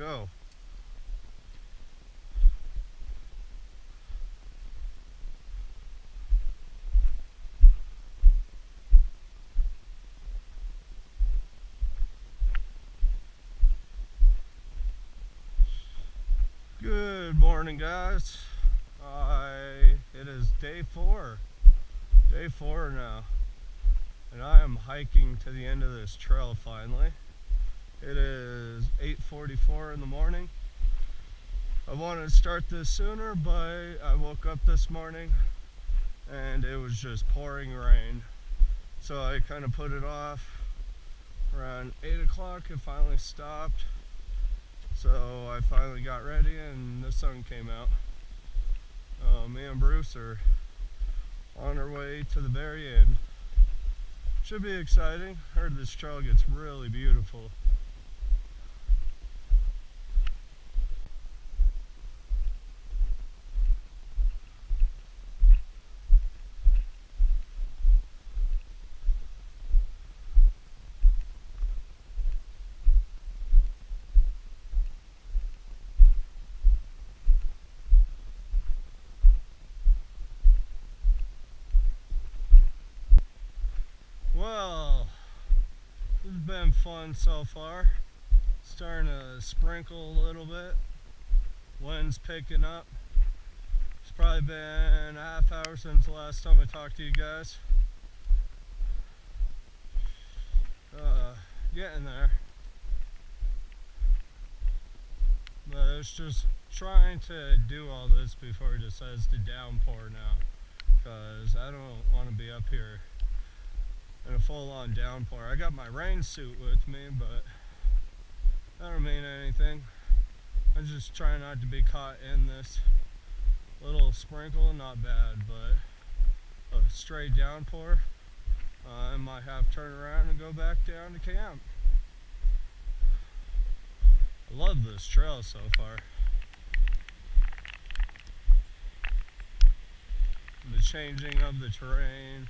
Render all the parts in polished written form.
go. Good morning, guys. It is day four now, and I am hiking to the end of this trail finally. It is 8:44 in the morning. I wanted to start this sooner, but I woke up this morning and it was just pouring rain, so I kind of put it off. Around 8 o'clock it finally stopped, so I finally got ready and the sun came out. Me and Bruce are on our way to the very end. Should be exciting. Heard this trail gets really beautiful. Well, this has been fun so far. Starting to sprinkle a little bit. Wind's picking up. It's probably been a half hour since the last time I talked to you guys. Getting there. But it's just trying to do all this before it decides to downpour now, because I don't want to be up here in a full-on downpour. I got my rain suit with me, but that don't mean anything. I'm just trying not to be caught in this little sprinkle. Not bad, but a straight downpour, I might have to turn around and go back down to camp. I love this trail so far. The changing of the terrain.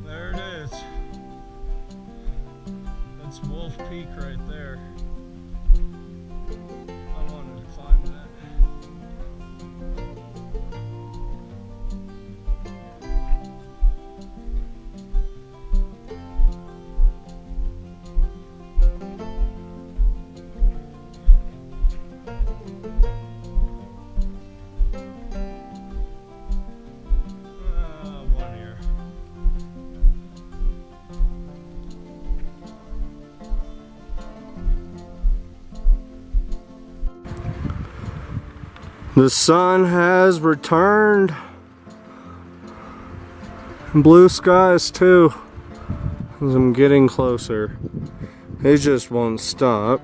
There it is. That's Wolf Peak right there. I wanted to climb that. One here. The sun has returned. Blue skies too, as I'm getting closer. They just won't stop.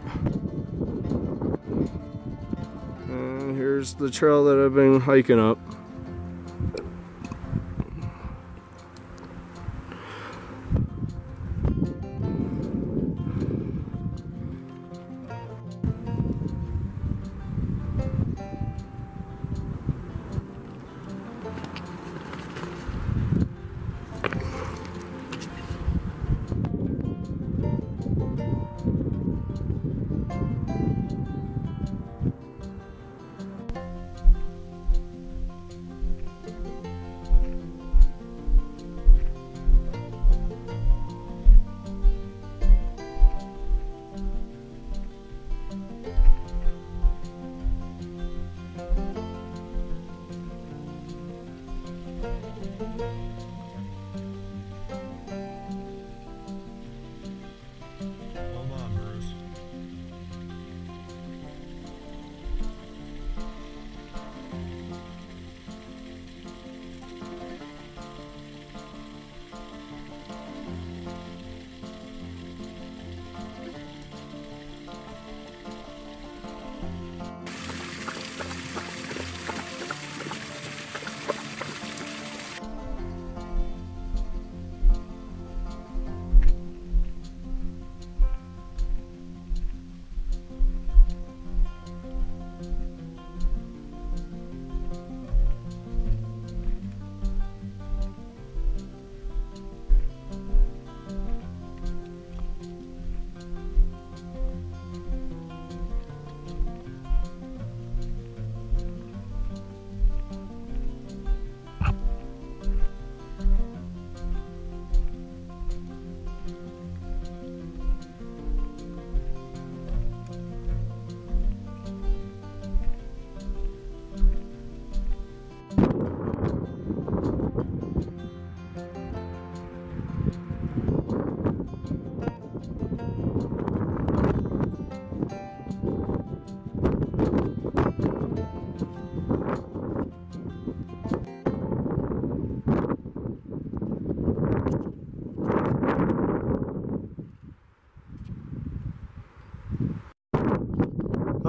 And here's the trail that I've been hiking up.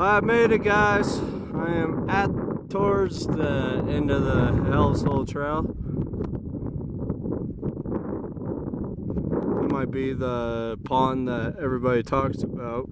I made it, guys. I am towards the end of the Hell's Hole Trail. It might be the pond that everybody talks about.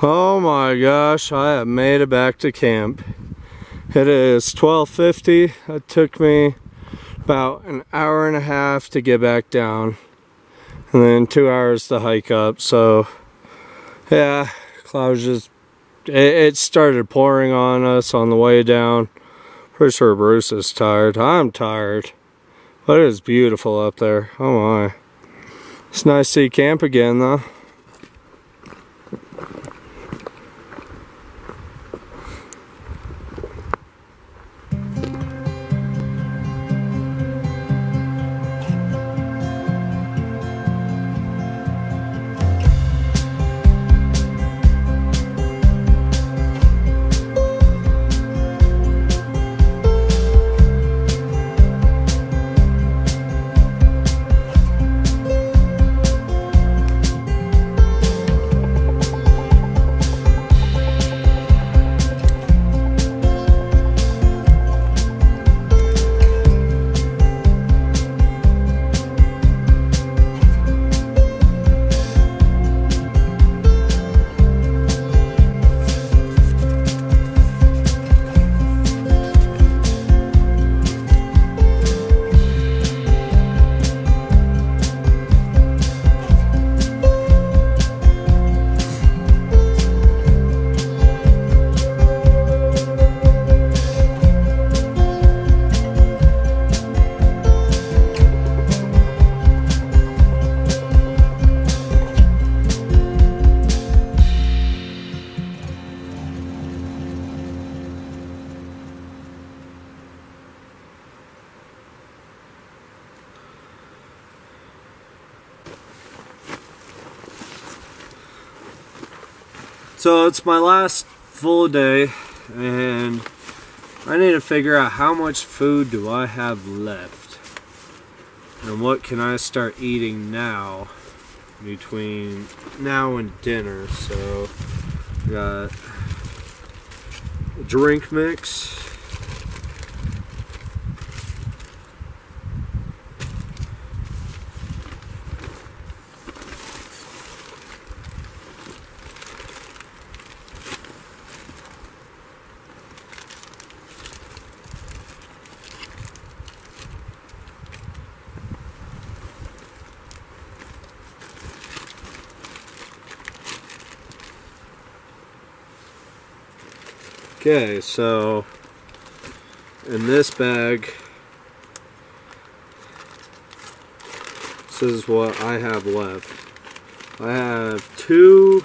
Oh my gosh, I have made it back to camp. It is 12:50. It took me about an hour and a half to get back down, and then 2 hours to hike up. So yeah, clouds just, it started pouring on us on the way down. Pretty sure Bruce is tired. I'm tired, but it is beautiful up there. Oh my. It's nice to see camp again though. So it's my last full day, and I need to figure out how much food do I have left, and what can I start eating now between now and dinner. So got a drink mix, okay, so in this bag, this is what I have left. I have two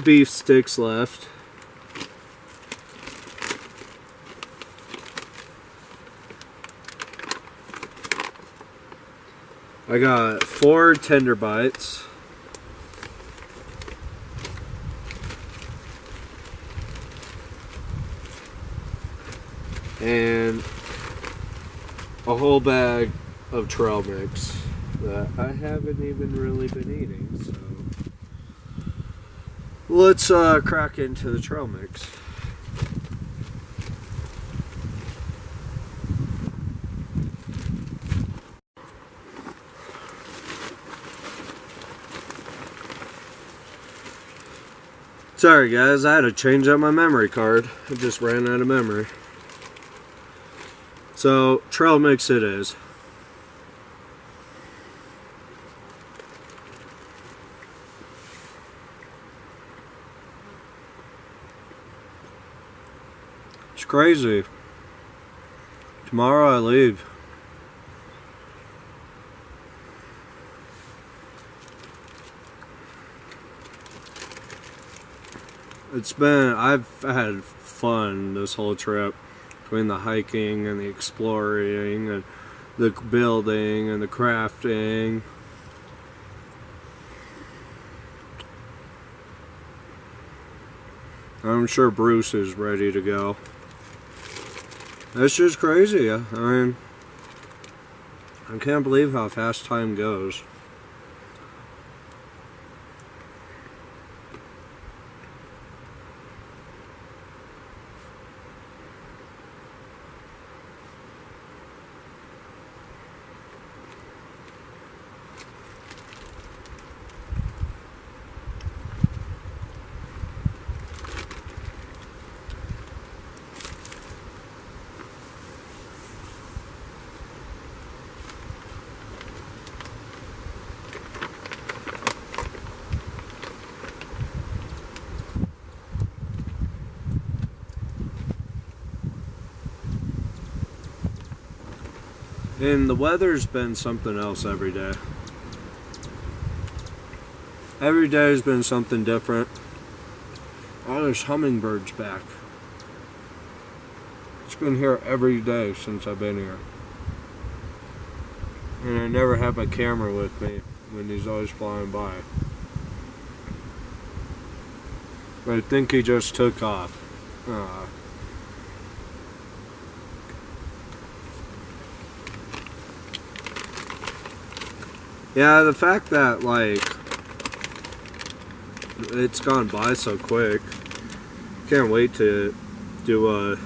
beef sticks left. I got 4 tender bites. And a whole bag of trail mix that I haven't even really been eating, so Let's crack into the trail mix. Sorry guys, I had to change out my memory card. I just ran out of memory. So, trail mix it is. It's crazy. Tomorrow I leave. I've had fun this whole trip, between the hiking and the exploring and the building and the crafting. I'm sure Bruce is ready to go. It's just crazy. I mean, I can't believe how fast time goes. And the weather's been something else every day. Every day has been something different. Oh, there's hummingbirds back. It's been here every day since I've been here. And I never have my camera with me when he's always flying by. But I think he just took off. Yeah, the fact that, like, it's gone by so quick. Can't wait to do a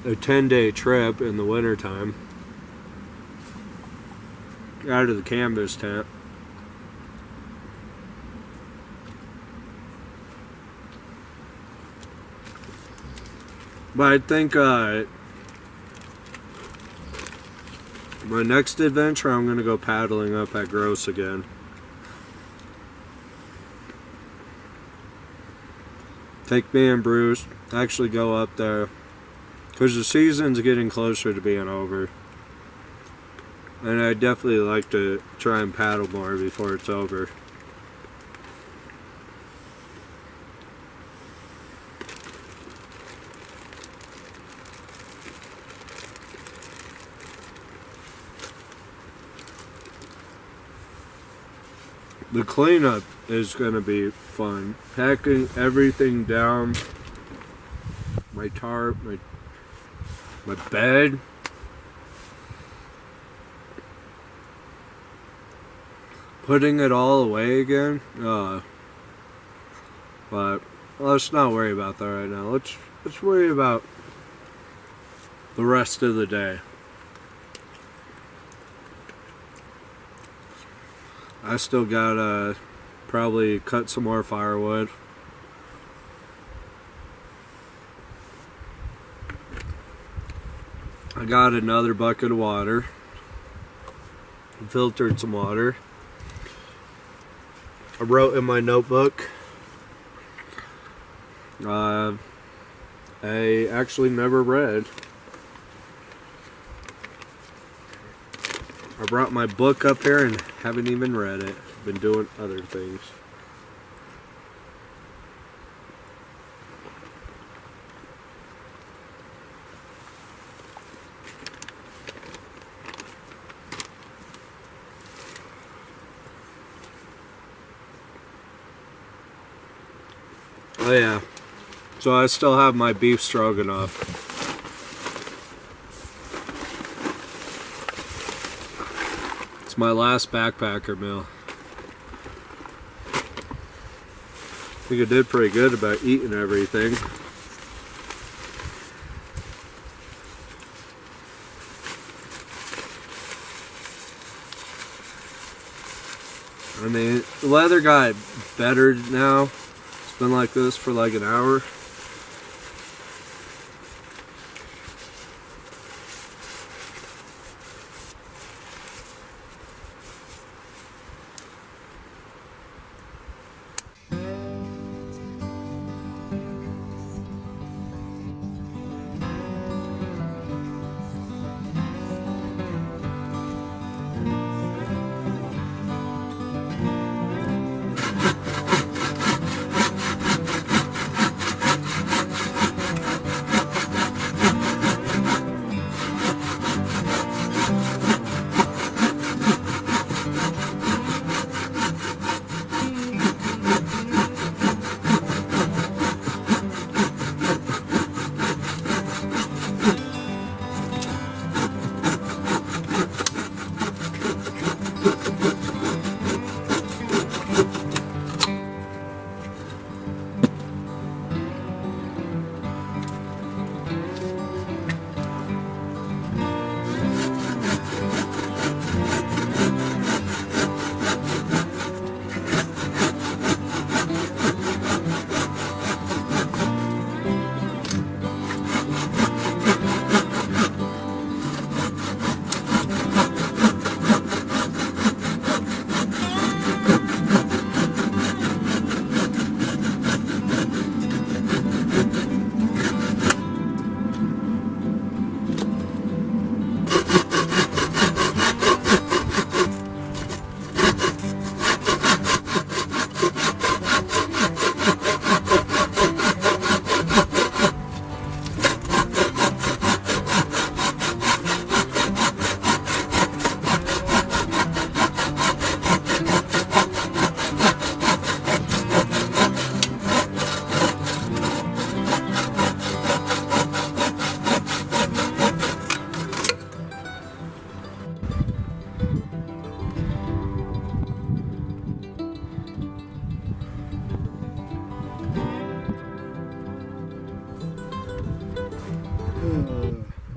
10-day trip in the wintertime out of the canvas tent. But I think my next adventure, I'm going to go paddling up at Gross again. Take me and Bruce, actually go up there. Because the season's getting closer to being over. And I'd definitely like to try and paddle more before it's over. The cleanup is going to be fun. Packing everything down. My tarp, my bed. Putting it all away again. But let's not worry about that right now. Let's worry about the rest of the day. I still gotta probably cut some more firewood. I got another bucket of water. Filtered some water. I wrote in my notebook. I actually never read. I brought my book up here and haven't even read it. Been doing other things. Oh yeah. So I still have my beef stroganoff. My last backpacker meal. think I did pretty good about eating everything. I mean, the weather got better now. It's been like this for like an hour.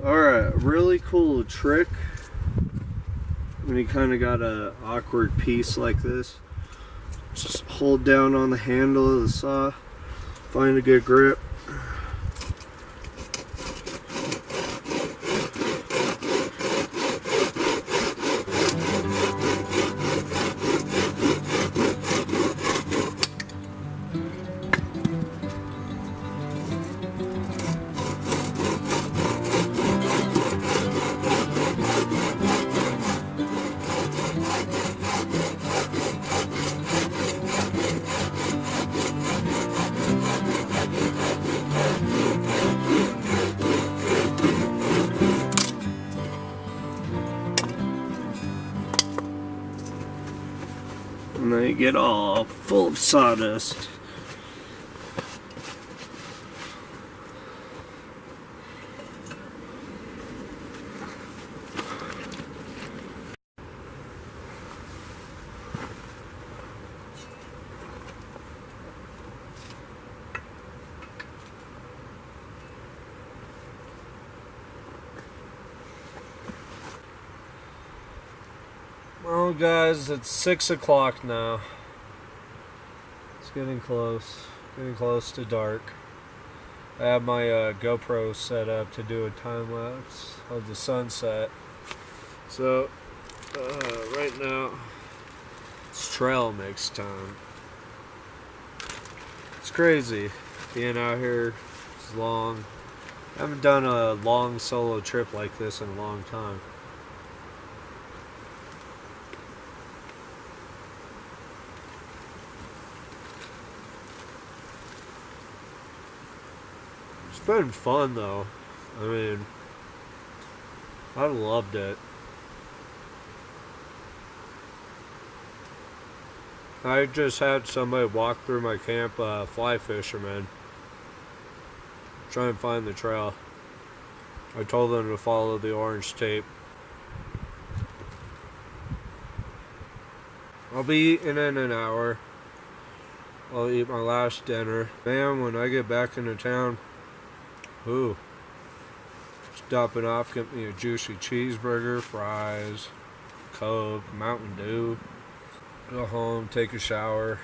Alright, really cool trick when you kind of got a awkward piece like this. Just hold down on the handle of the saw, find a good grip. And they get all full of sawdust. Well guys, it's 6 o'clock now. It's getting close to dark. I have my GoPro set up to do a time lapse of the sunset. So right now it's trail mix time. It's crazy being out here. It's long. I haven't done a long solo trip like this in a long time. It's been fun though. I mean, I loved it. I just had somebody walk through my camp, fly fisherman, try and find the trail. I told them to follow the orange tape. I'll be eating in an hour. I'll eat my last dinner. Man, when I get back into town, ooh, stopping off, get me a juicy cheeseburger, fries, Coke, Mountain Dew. Go home, take a shower.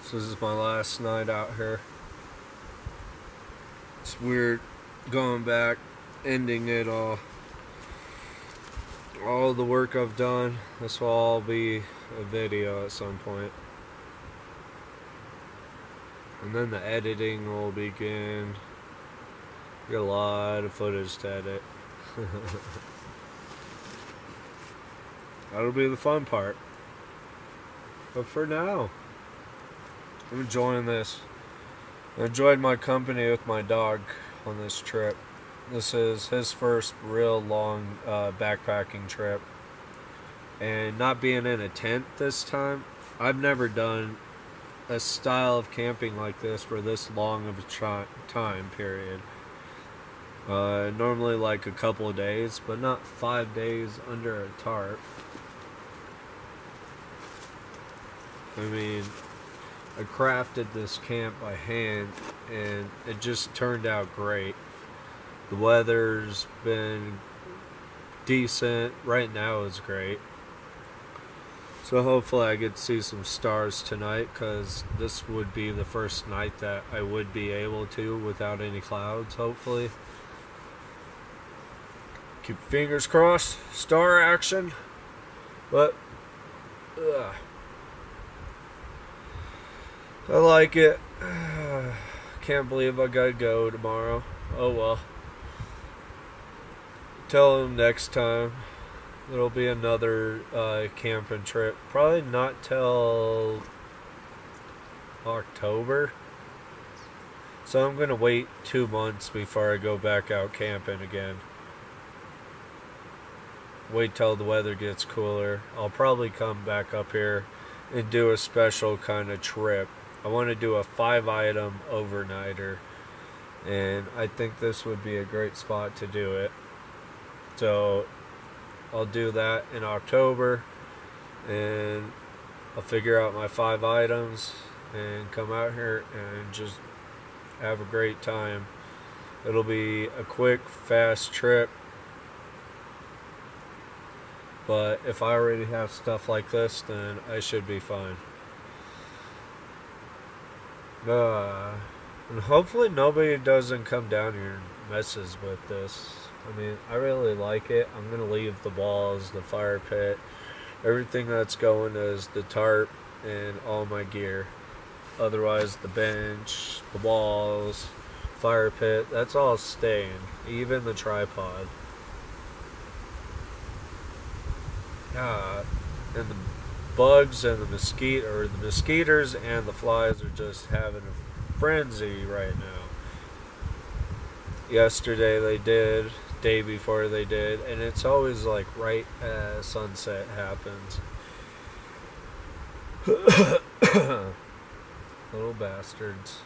So this is my last night out here. It's weird going back, ending it all. All the work I've done. This will all be a video at some point. And then the editing will begin. Got a lot of footage to edit. That'll be the fun part. But for now, I'm enjoying this. I enjoyed my company with my dog on this trip. This is his first real long backpacking trip. And not being in a tent this time, I've never done a style of camping like this for this long of a time period. Normally like a couple of days, but not 5 days under a tarp. I mean, I crafted this camp by hand and it just turned out great. The weather's been decent. Right now it's great. So hopefully I get to see some stars tonight, because this would be the first night that I would be able to without any clouds, hopefully. Keep fingers crossed. Star action. But I like it. Can't believe I gotta go tomorrow. Oh well. Tell him next time there'll be another camping trip. Probably not till October. So I'm gonna wait 2 months before I go back out camping again. Wait till the weather gets cooler. I'll probably come back up here and do a special kind of trip. I want to do a 5-item overnighter, and I think this would be a great spot to do it. So I'll do that in October, and I'll figure out my 5 items and come out here and just have a great time. It'll be a quick, fast trip. But if I already have stuff like this, then I should be fine. And hopefully nobody doesn't come down here and messes with this. I mean, I really like it. I'm going to leave the walls, the fire pit. Everything that's going is the tarp and all my gear. Otherwise, the bench, the walls, fire pit, that's all staying. Even the tripod. And the bugs and the mosquitoes and the flies are just having a frenzy right now. Yesterday they did, day before they did, and it's always like right as sunset happens. Little bastards.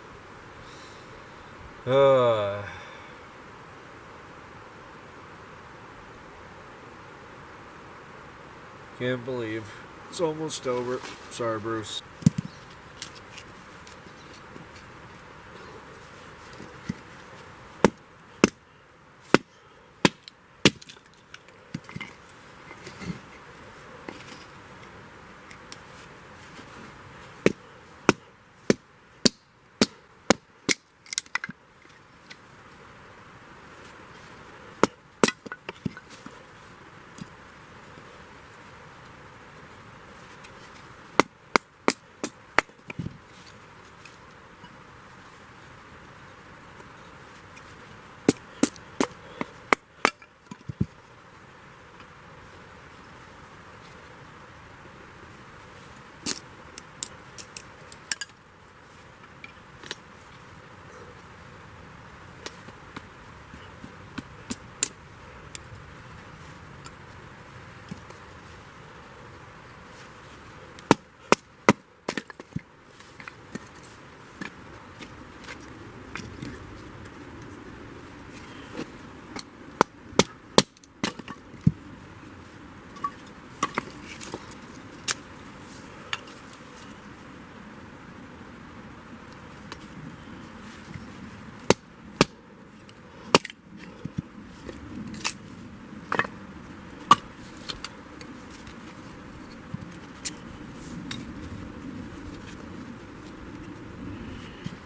Can't believe it's almost over. Sorry, Bruce.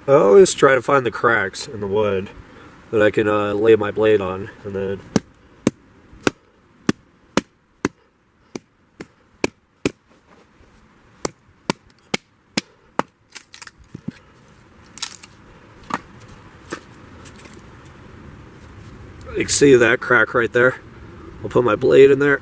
I always try to find the cracks in the wood that I can lay my blade on, and then you can see that crack right there. I'll put my blade in there.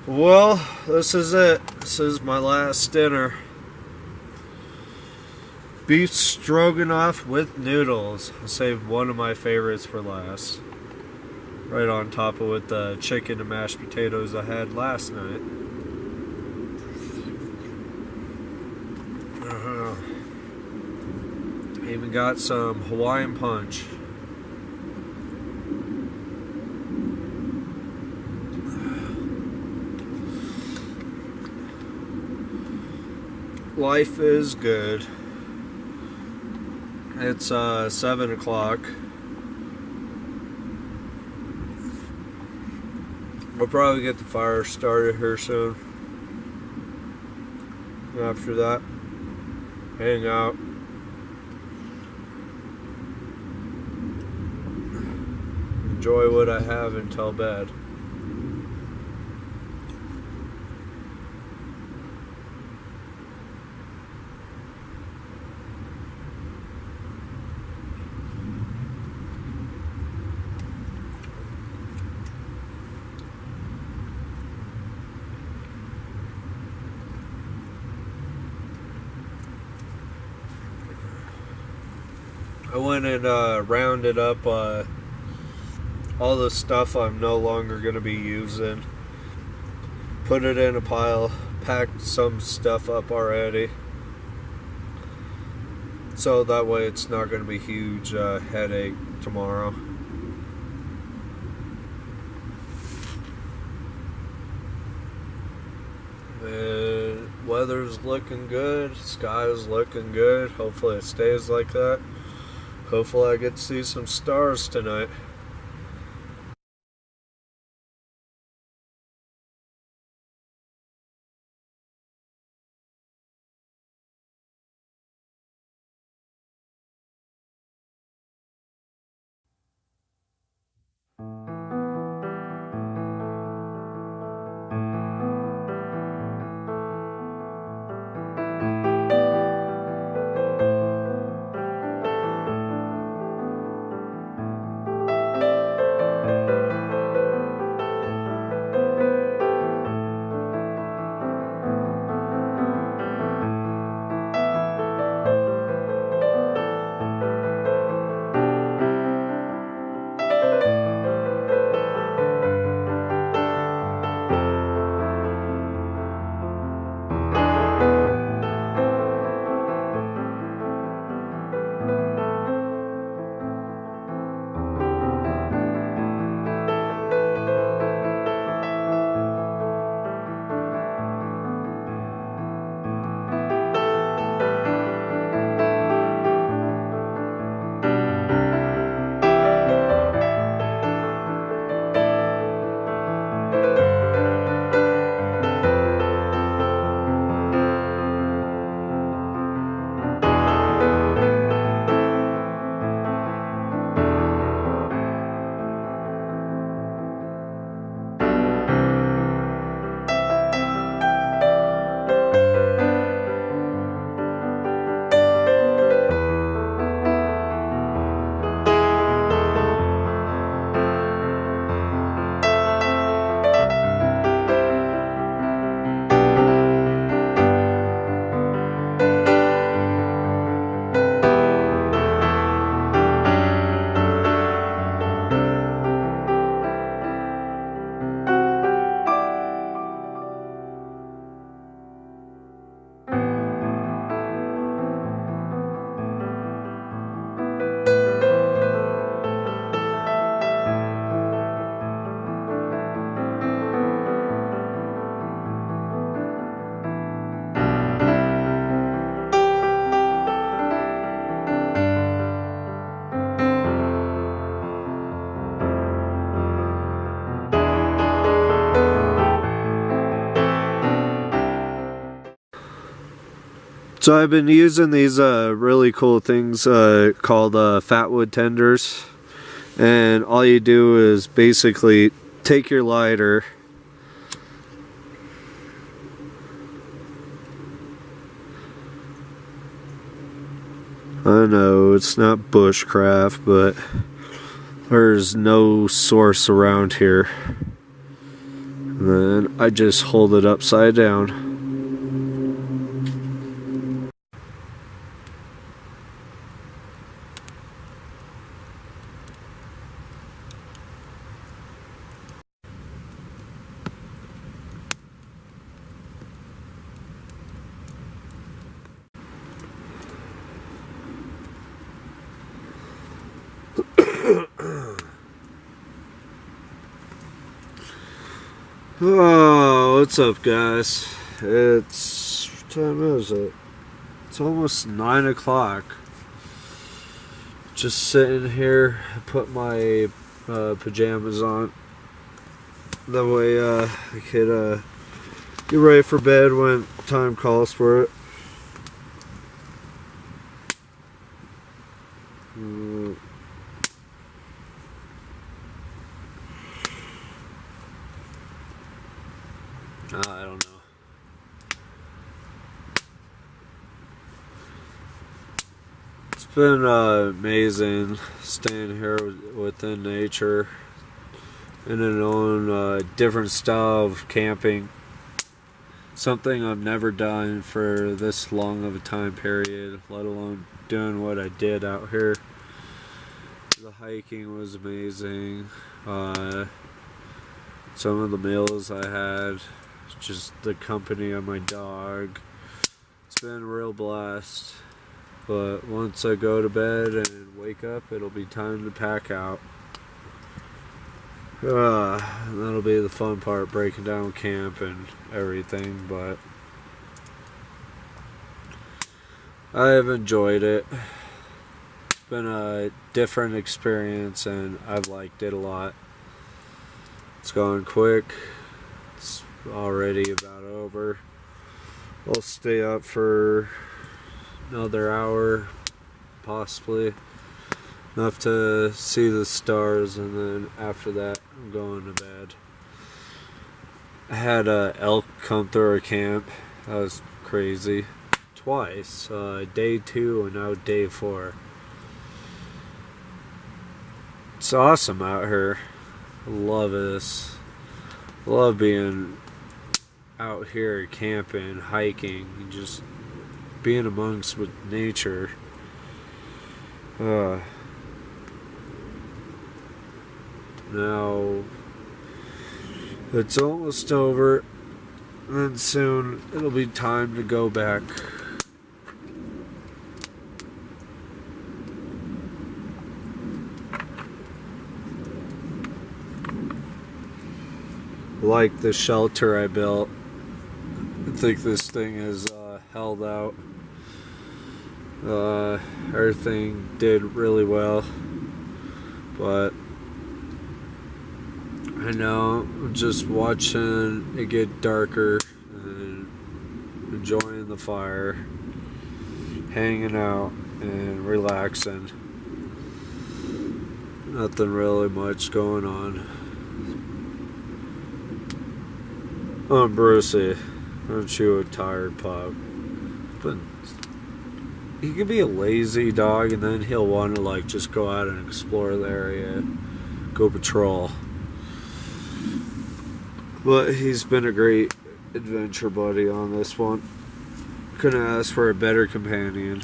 Well, this is it. This is my last dinner. Beef stroganoff with noodles. I saved one of my favorites for last. Right on top of with the chicken and mashed potatoes I had last night. Even got some Hawaiian punch. Life is good. It's 7 o'clock. We'll probably get the fire started here soon. After that, hang out. Enjoy what I have until bed. I went and rounded up all the stuff I'm no longer going to be using. Put it in a pile. Packed some stuff up already. So that way it's not going to be a huge headache tomorrow. And weather's looking good. Sky's looking good. Hopefully it stays like that. Hopefully I get to see some stars tonight. So I've been using these really cool things called fatwood tenders, and all you do is basically take your lighter, I know it's not bushcraft, but there's no source around here, and then I just hold it upside down. Oh, what's up, guys? What time is it? It's almost 9 o'clock. Just sitting here, put my pajamas on. That way I could get ready for bed when time calls for it. I don't know. It's been amazing staying here within nature and in own different style of camping. Something I've never done for this long of a time period, let alone doing what I did out here. The hiking was amazing. Some of the meals I had, just the company of my dog. It's been a real blast. But once I go to bed and wake up, it'll be time to pack out. That'll be the fun part, breaking down camp and everything, but I have enjoyed it. It's been a different experience and I've liked it a lot. It's gone quick. It's already about over. I'll stay up for another hour, possibly. Enough to see the stars, and then after that I'm going to bed. I had elk come through our camp. That was crazy. Twice. Day 2 and now day 4. It's awesome out here. I love this. I love being out here camping, hiking, and just being amongst with nature. Now it's almost over, and then soon it'll be time to go back. Like the shelter I built, I think this thing is held out. Everything did really well, but I know I'm just watching it get darker and enjoying the fire, hanging out and relaxing. Nothing really much going on. I'm Brucey. Aren't you a tired pup? But he can be a lazy dog, and then he'll want to like just go out and explore the area, go patrol. But he's been a great adventure buddy on this one. Couldn't ask for a better companion.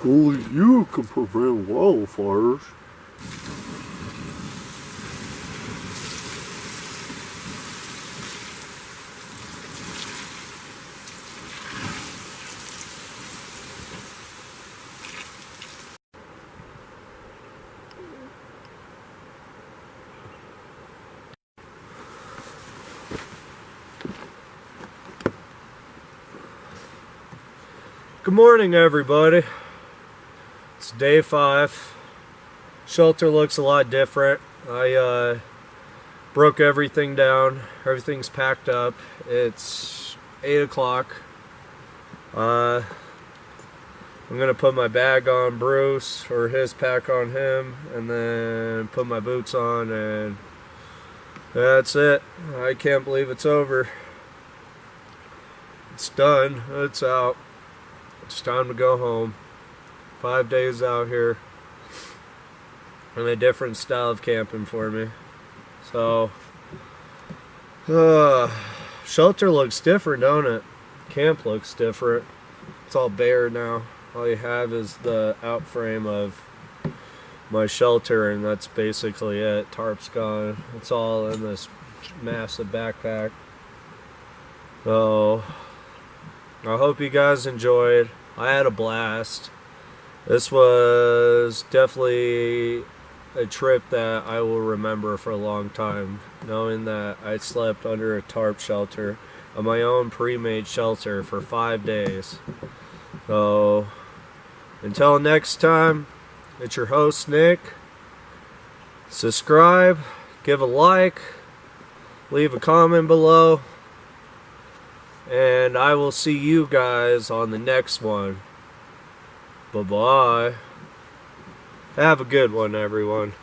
Only you can prevent wildfires. Good morning, everybody. It's day 5. Shelter looks a lot different. I broke everything down. Everything's packed up. It's 8 o'clock. I'm gonna put my bag on Bruce, or his pack on him, and then put my boots on, and that's it. I can't believe it's over. It's done. It's out. It's time to go home. 5 days out here, and a different style of camping for me. So, shelter looks different, don't it? Camp looks different. It's all bare now. All you have is the out frame of my shelter, and that's basically it. Tarp's gone. It's all in this massive backpack. So, I hope you guys enjoyed. I had a blast. This was definitely a trip that I will remember for a long time, knowing that I slept under a tarp shelter, on my own pre-made shelter, for 5 days. So, until next time, it's your host, Nick. Subscribe, give a like, leave a comment below, and I will see you guys on the next one. Bye-bye. Have a good one, everyone.